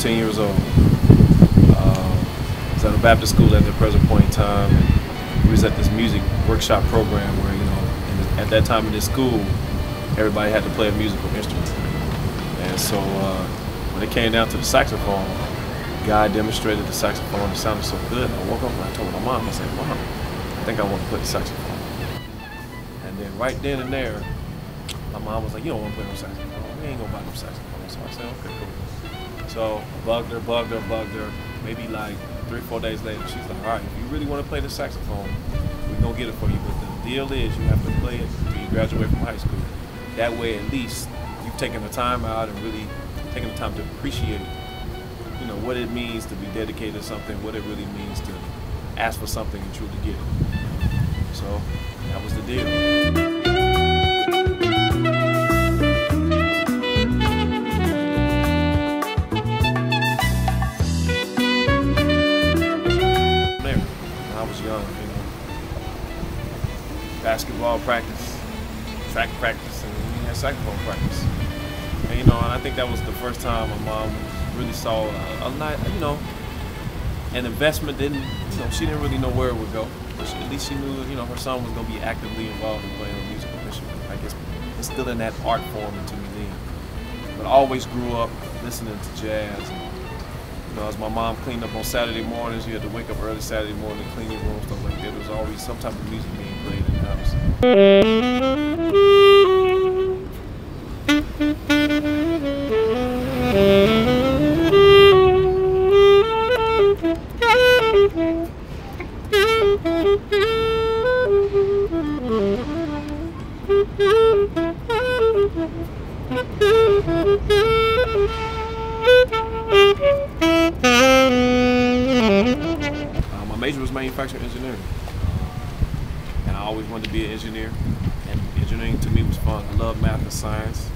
14 years old. I was at a Baptist school at the present point in time. And we was at this music workshop program where, you know, at that time in this school, everybody had to play a musical instrument. And so when it came down to the saxophone, the guy demonstrated the saxophone. It sounded so good. I woke up and I told my mom, I said, "Mom, I think I want to play the saxophone." And then right then and there, my mom was like, "You don't want to play no saxophone. We ain't gonna buy no saxophone." So I said, "Okay, cool." So I bugged her. Maybe like 3 or 4 days later, she's like, "All right, if you really want to play the saxophone, we're gonna get it for you. But the deal is you have to play it until you graduate from high school. That way, at least you've taken the time out and really taken the time to appreciate, you know, what it means to be dedicated to something, what it really means to ask for something and truly get it." So that was the deal. Young, you know, basketball practice, track practice, and we had saxophone practice. And you know, and I think that was the first time my mom really saw you know, an investment. She didn't really know where it would go, but at least she knew, you know, her son was going to be actively involved in playing a musical instrument. I guess it's still in that art form into me then. But I always grew up listening to jazz. And, you know, as my mom cleaned up on Saturday mornings, you had to wake up early Saturday morning to clean your room, stuff like that. There was always some type of music being played in the house. My major was manufacturing engineering, and I always wanted to be an engineer, and engineering to me was fun. I love math and science.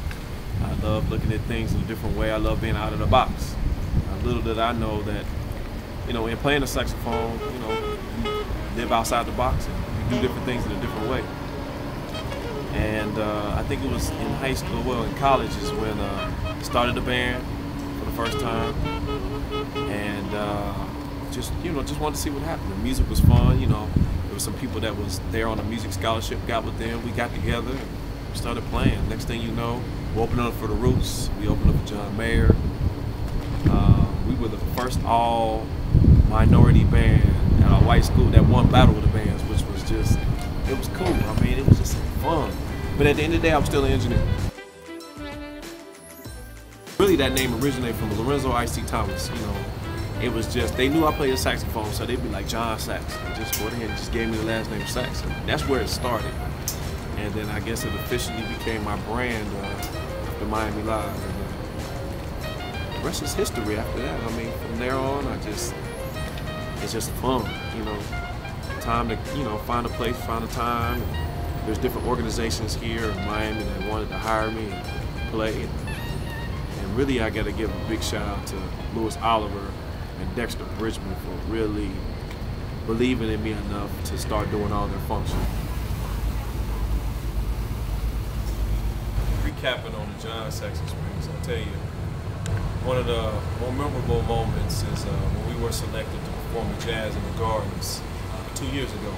I love looking at things in a different way. I love being out of the box. Little did I know that, you know, in playing the saxophone, you know, you live outside the box and you do different things in a different way. And I think it was in high school, well, in college is when I started a band for the first time, and just wanted to see what happened. The music was fun, you know. There were some people that was there on a music scholarship, got with them. We got together and started playing. Next thing you know, we opened up for the Roots. We opened up for John Mayer. We were the first all-minority band at our white school that won Battle of the Bands, which was just, it was cool. I mean, it was just fun. But at the end of the day, I was still an engineer. Really, that name originated from Lorenzo Ice-T Thomas, you know. It was just, they knew I played the saxophone, so they'd be like, Jon Saxx. They just went ahead and just gave me the last name Saxx. That's where it started. And then I guess it officially became my brand after Miami Live. And, the rest is history after that. I mean, from there on, it's just fun, you know. Time to, you know, find a place, find a time. There's different organizations here in Miami that wanted to hire me and play. And really, I got to give a big shout out to Louis Oliver and Dexter Bridgman for really believing in me enough to start doing all their functions. Recapping on the Jon Saxx experience, I'll tell you, one of the more memorable moments is when we were selected to perform at Jazz in the Gardens 2 years ago.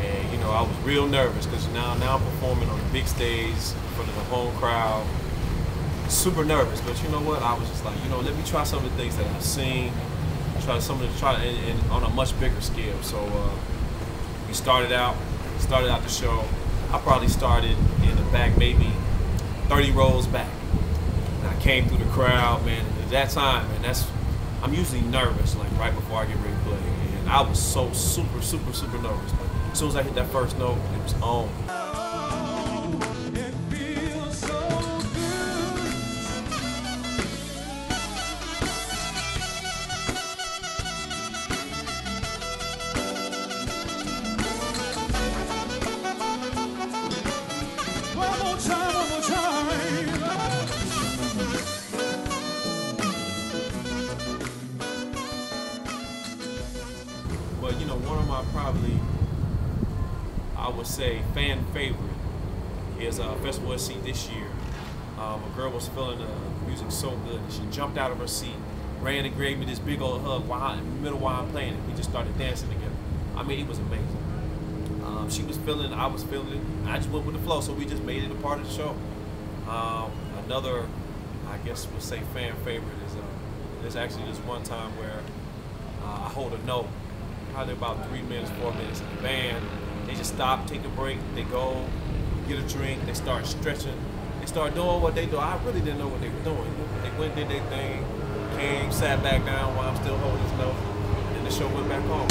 And you know, I was real nervous because now I'm performing on the big stage in front of the home crowd. Super nervous, but you know what? I was just like, you know, let me try some of the things that I've seen. And on a much bigger scale. So we started out the show. I probably started in the back, maybe 30 rows back. And I came through the crowd, man. And at that time, man, I'm usually nervous, like right before I get ready to play. And I was so super nervous. But as soon as I hit that first note, it was on. But you know, one of my probably, I would say, fan favorite is Festival SC this year. A girl was feeling the music so good, and she jumped out of her seat ran and gave me this big old hug while in the middle while I'm playing it. We just started dancing together. I mean, it was amazing. She was feeling it, I was feeling it. I just went with the flow, so we just made it a part of the show. Another, I guess we'll say fan favorite is there's actually this one time where I hold a note, probably about 3 minutes, 4 minutes, and the band, they just stop, take a break, they go, get a drink, they start stretching, they start doing what they do. I really didn't know what they were doing. They went, did their thing, came, sat back down while I'm still holding this note, and then the show went back on.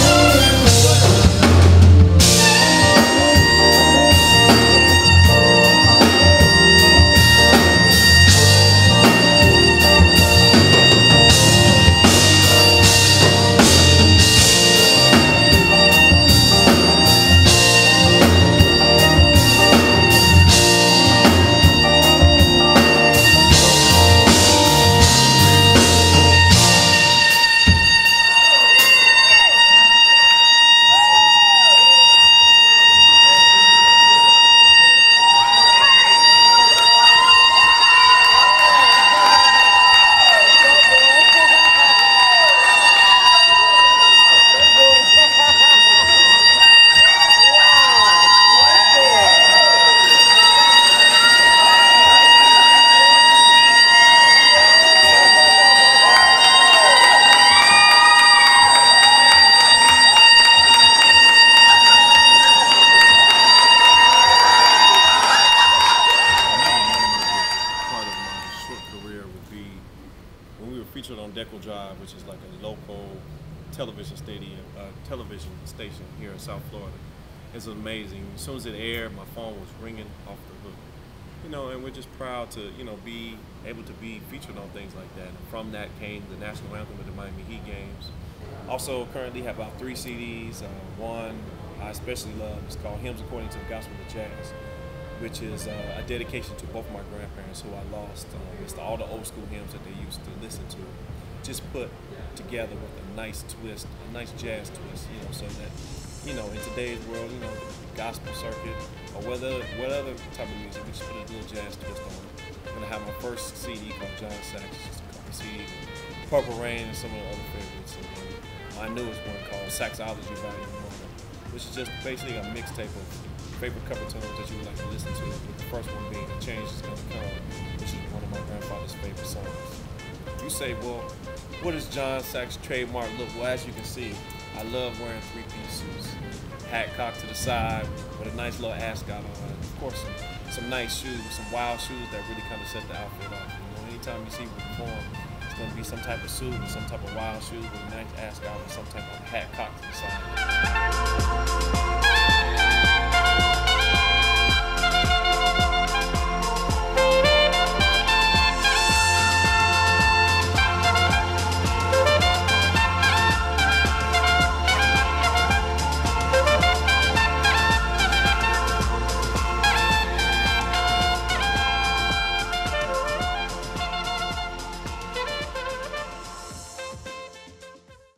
When we were featured on Deco Drive, which is like a local television station here in South Florida. It's amazing. As soon as it aired, my phone was ringing off the hook. You know, and we're just proud to, you know, be able to be featured on things like that. And from that came the national anthem of the Miami Heat games. Also, currently have about 3 CDs. One I especially love is called Hymns According to the Gospel of Jazz, which is a dedication to both my grandparents who I lost. It's all the old school hymns that they used to listen to, just put together with a nice twist, a nice jazz twist, you know, so that, you know, in today's world, you know, the gospel circuit or whatever type of music, we just put a little jazz twist on it. I'm gonna have my first CD called Jon Saxx, just a couple CDs, Purple Rain and some of the other favorites, and my newest one called Saxology Volume 1, which is just basically a mixtape of favorite cover tunes that you would like to listen to, with the first one being The Change Is Gonna Come, which is one of my grandfather's favorite songs. You say, well, what is Jon Saxx trademark look? Well, as you can see, I love wearing 3-piece suits. Hat cocked to the side with a nice little ascot on. Of course, some nice shoes, some wild shoes that really kind of set the outfit off. You know, anytime you see me perform, it's going to be some type of suit and some type of wild shoes with a nice ascot or some type of hat cocked to the side.